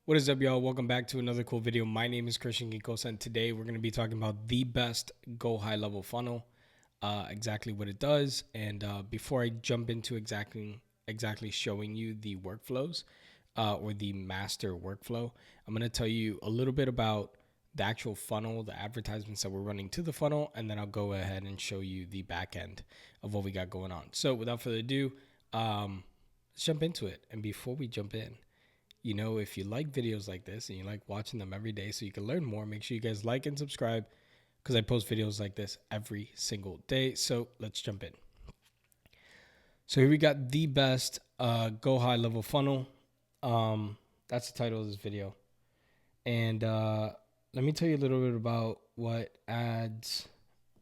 What is up, y'all? Welcome back to another cool video. My name is Kristian Quincosa, and today we're going to be talking about the best Go High Level funnel, exactly what it does. And before I jump into exactly showing you the workflows or the master workflow, I'm going to tell you a little bit about the actual funnel, the advertisements that we're running to the funnel, and then I'll go ahead and show you the back end of what we got going on. So without further ado, let's jump into it. And before we jump in, if you like videos like this and you like watching them every day so you can learn more, make sure you guys like and subscribe because I post videos like this every single day. So let's jump in. So here we got the best Go High Level funnel. That's the title of this video. And let me tell you a little bit about what ads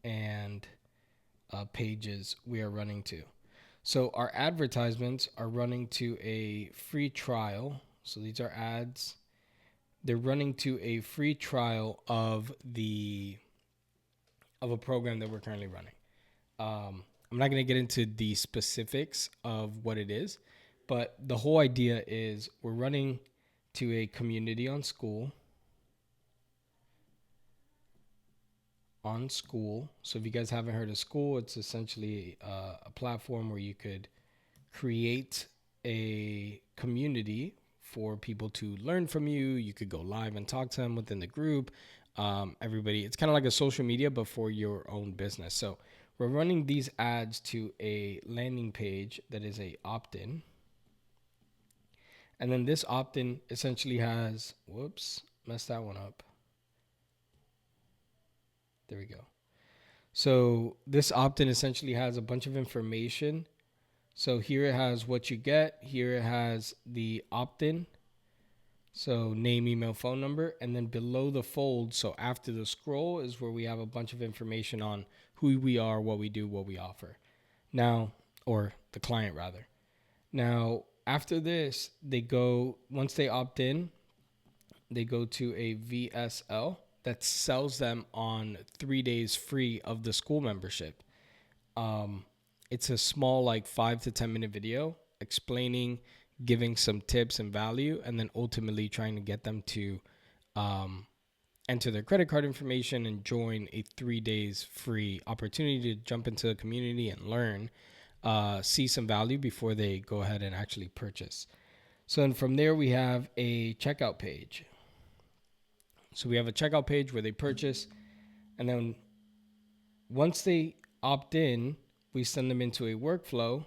and pages we are running to. So our advertisements are running to a free trial. So these are ads. They're running to a free trial of a program that we're currently running. I'm not going to get into the specifics of what it is, but the whole idea is we're running to a community on school. So if you guys haven't heard of School, it's essentially a platform where you could create a community for people to learn from you. You could go live and talk to them within the group. Everybody, it's kind of like a social media, but for your own business. So we're running these ads to a landing page that is a opt-in. And then this opt-in essentially has, messed that one up. There we go. So this opt-in essentially has a bunch of information. So here it has what you get. Here it has the opt-in. So name, email, phone number. And then below the fold, so after the scroll, is where we have a bunch of information on who we are, what we do, what we offer. Now, or the client rather. Now, after this, once they opt in, they go to a VSL that sells them on 3 days free of the school membership. It's a small, like 5 to 10 minute video explaining, giving some tips and value, and then ultimately trying to get them to enter their credit card information and join a 3 days free opportunity to jump into the community and learn, see some value before they go ahead and actually purchase. So then from there, we have a checkout page. So we have a checkout page where they purchase, and then once they opt in, we send them into a workflow,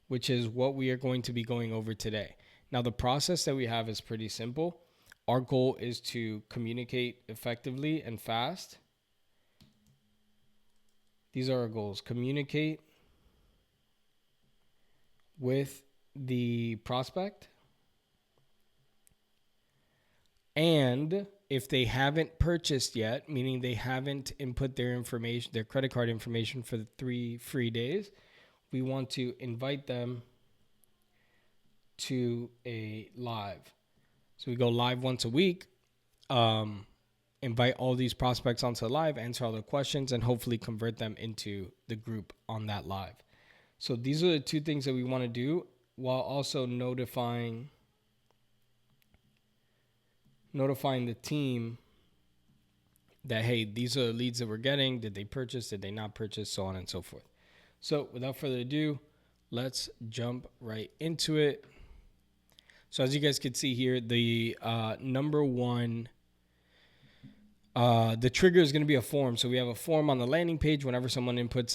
which is what we are going to be going over today. Now, the process that we have is pretty simple. Our goal is to communicate effectively and fast. These are our goals. Communicate with the prospect. And if they haven't purchased yet, meaning they haven't input their information, their credit card information for the 3 free days, we want to invite them to a live. So we go live once a week, invite all these prospects onto live, answer all their questions, and hopefully convert them into the group on that live. So these are the two things that we want to do while also notifying the team that, hey, these are the leads that we're getting. Did they purchase? Did they not purchase? So on and so forth. So without further ado, let's jump right into it. So as you guys can see here, the number one, the trigger is going to be a form. So we have a form on the landing page. Whenever someone inputs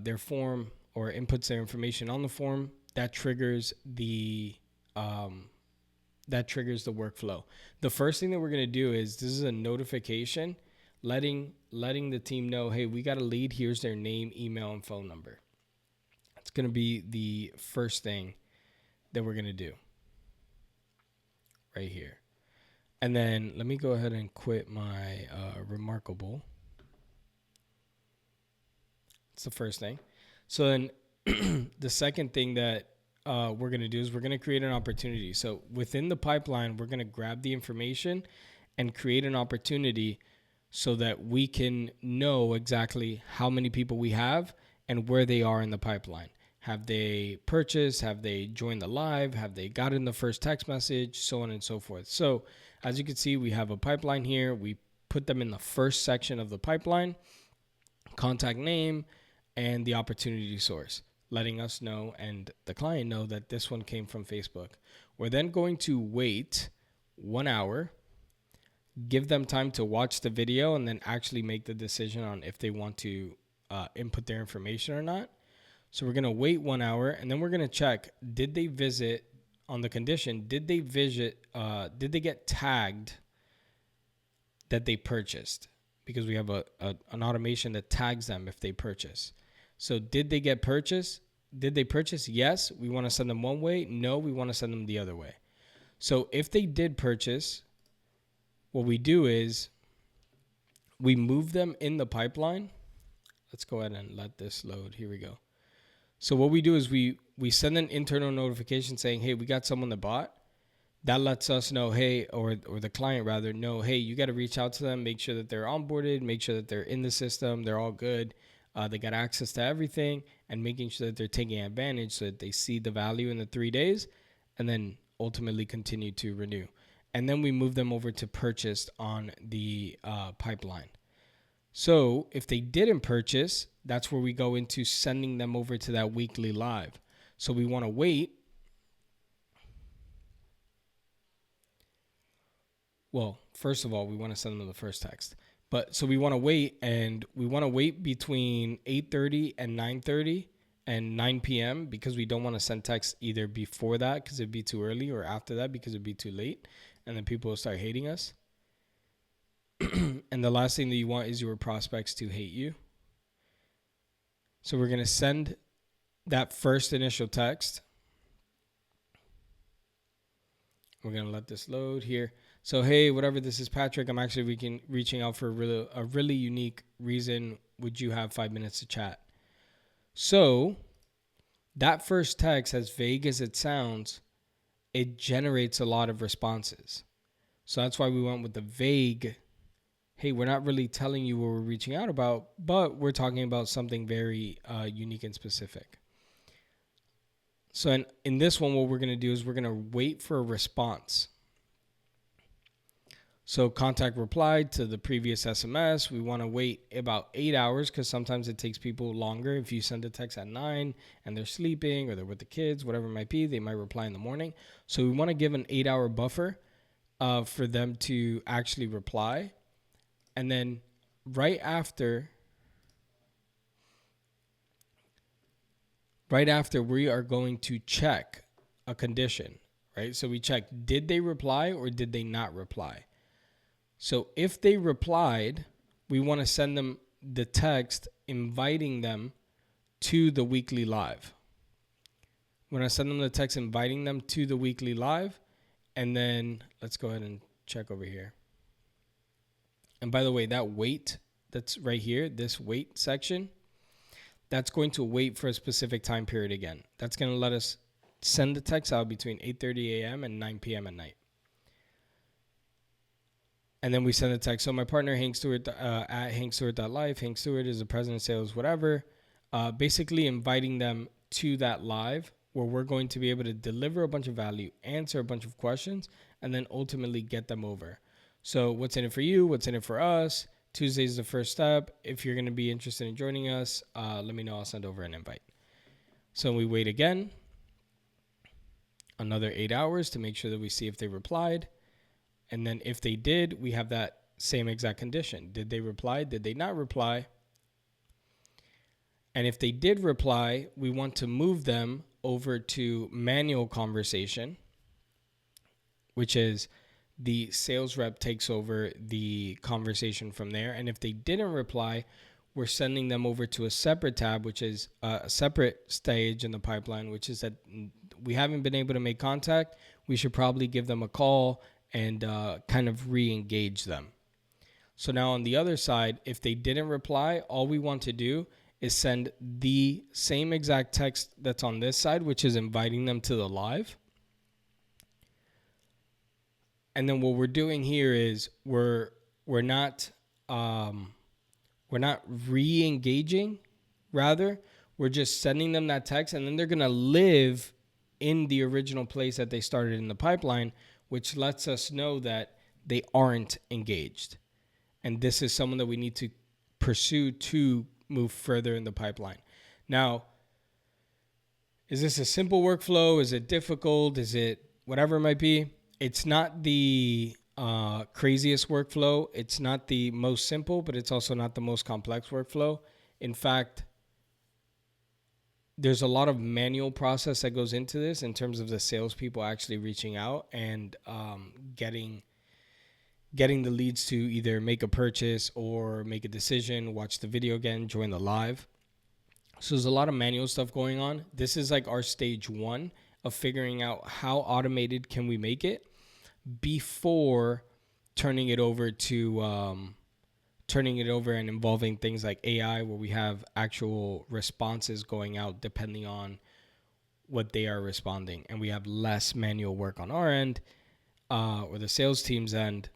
their form or inputs their information on the form, that triggers the workflow. The first thing that we're going to do is, this is a notification letting the team know, hey, we got a lead. Here's their name, email, and phone number. It's going to be the first thing that we're going to do right here. And then let me go ahead and quit my Remarkable. It's the first thing. So then the second thing that we're going to do is we're going to create an opportunity. So within the pipeline, we're going to grab the information and create an opportunity so that we can know exactly how many people we have and where they are in the pipeline. Have they purchased? Have they joined the live? Have they gotten the first text message? So on and so forth. So as you can see, we have a pipeline here. We put them in the first section of the pipeline, contact name, and the opportunity source, letting us know and the client know that this one came from Facebook. We're then going to wait 1 hour, give them time to watch the video, and then actually make the decision on if they want to input their information or not. So we're going to wait 1 hour, and then we're going to check, did they visit on the condition, did they get tagged that they purchased? Because we have an automation that tags them if they purchase. So did they get purchased? Did they purchase? Yes, we want to send them one way. No, we want to send them the other way. So if they did purchase, what we do is we move them in the pipeline. Let's go ahead and let this load. Here we go. So what we do is we send an internal notification saying, hey, we got someone that bought. That lets us know, hey, or the client rather know, hey, you got to reach out to them, make sure that they're onboarded, make sure that they're in the system, they're all good, they got access to everything, and making sure that they're taking advantage so that they see the value in the 3 days, and then ultimately continue to renew. And then we move them over to purchased on the pipeline. So if they didn't purchase, that's where we go into sending them over to that weekly live. So we want to wait. Well, first of all, we want to send them the first text. But so we want to wait, and we want to wait between 8:30 and 9:30 and 9 p.m. because we don't want to send text either before that because it'd be too early, or after that because it'd be too late, and then people will start hating us. And the last thing that you want is your prospects to hate you. So we're going to send that first initial text. We're going to let this load here. So, hey, whatever, this is Patrick. I'm actually reaching out for a really unique reason. Would you have 5 minutes to chat? So that first text, as vague as it sounds, it generates a lot of responses. So that's why we went with the vague. Hey, we're not really telling you what we're reaching out about, but we're talking about something very unique and specific. So in this one, what we're going to do is we're going to wait for a response. So contact replied to the previous SMS. We want to wait about 8 hours because sometimes it takes people longer. If you send a text at 9 and they're sleeping or they're with the kids, whatever it might be, they might reply in the morning. So we want to give an 8-hour buffer for them to actually reply. And then right after we are going to check a condition, right? So we check, did they reply or did they not reply? So if they replied, we want to send them the text inviting them to the weekly live. When I send them the text inviting them to the weekly live, and then let's go ahead and check over here. And by the way, that wait that's right here, this wait section, that's going to wait for a specific time period again. That's going to let us send the text out between 8:30 a.m. and 9 p.m. at night. And then we send the text. So my partner, Hank Stewart, at hankstewart.life. Hank Stewart is the president of sales, whatever. Basically inviting them to that live where we're going to be able to deliver a bunch of value, answer a bunch of questions, and then ultimately get them over. So what's in it for you? What's in it for us? Tuesday is the first step. If you're going to be interested in joining us, let me know. I'll send over an invite. So we wait again, another 8 hours to make sure that we see if they replied. And then if they did, we have that same exact condition. Did they reply? Did they not reply? And if they did reply, we want to move them over to manual conversation, which is the sales rep takes over the conversation from there. And if they didn't reply, we're sending them over to a separate tab, which is a separate stage in the pipeline, which is that we haven't been able to make contact. We should probably give them a call and kind of re-engage them. So now on the other side, if they didn't reply, all we want to do is send the same exact text that's on this side, which is inviting them to the live. And then what we're doing here is we're not re-engaging. Rather, We're just sending them that text, and then they're going to live in the original place that they started in the pipeline, which lets us know that they aren't engaged. And this is someone that we need to pursue to move further in the pipeline. Now, is this a simple workflow? Is it difficult? Is it whatever it might be? It's not the craziest workflow. It's not the most simple, but it's also not the most complex workflow. In fact, there's a lot of manual process that goes into this in terms of the salespeople actually reaching out and getting the leads to either make a purchase or make a decision, watch the video again, join the live. So there's a lot of manual stuff going on. This is like our stage one of figuring out how automated can we make it before turning it over and involving things like AI, where we have actual responses going out depending on what they are responding, and we have less manual work on our end or the sales team's end,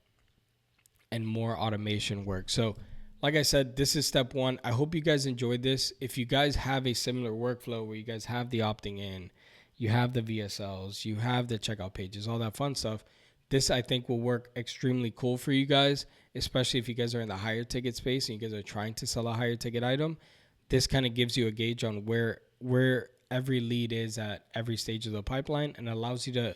and more automation work. So like I said, this is step one. I hope you guys enjoyed this. If you guys have a similar workflow where you guys have the opting in, you have the VSLs, you have the checkout pages, all that fun stuff, this I think will work extremely cool for you guys, especially if you guys are in the higher ticket space and you guys are trying to sell a higher ticket item. This kind of gives you a gauge on where every lead is at every stage of the pipeline, and allows you to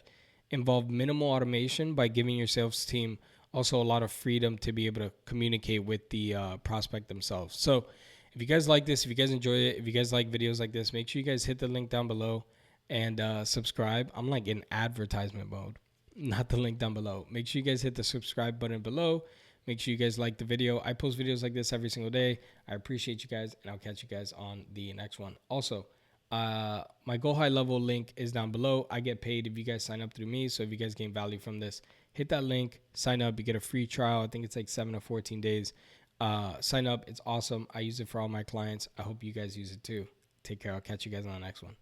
involve minimal automation by giving your sales team also a lot of freedom to be able to communicate with the prospect themselves. So if you guys like this, if you guys enjoy it, if you guys like videos like this, make sure you guys hit the link down below and subscribe. I'm like in advertisement mode, not the link down below. Make sure you guys hit the subscribe button below. Make sure you guys like the video. I post videos like this every single day. I appreciate you guys, and I'll catch you guys on the next one. Also, my Go High Level link is down below. I get paid if you guys sign up through me. So if you guys gain value from this, hit that link, sign up. You get a free trial. I think it's like 7 or 14 days. Sign up. It's awesome. I use it for all my clients. I hope you guys use it too. Take care. I'll catch you guys on the next one.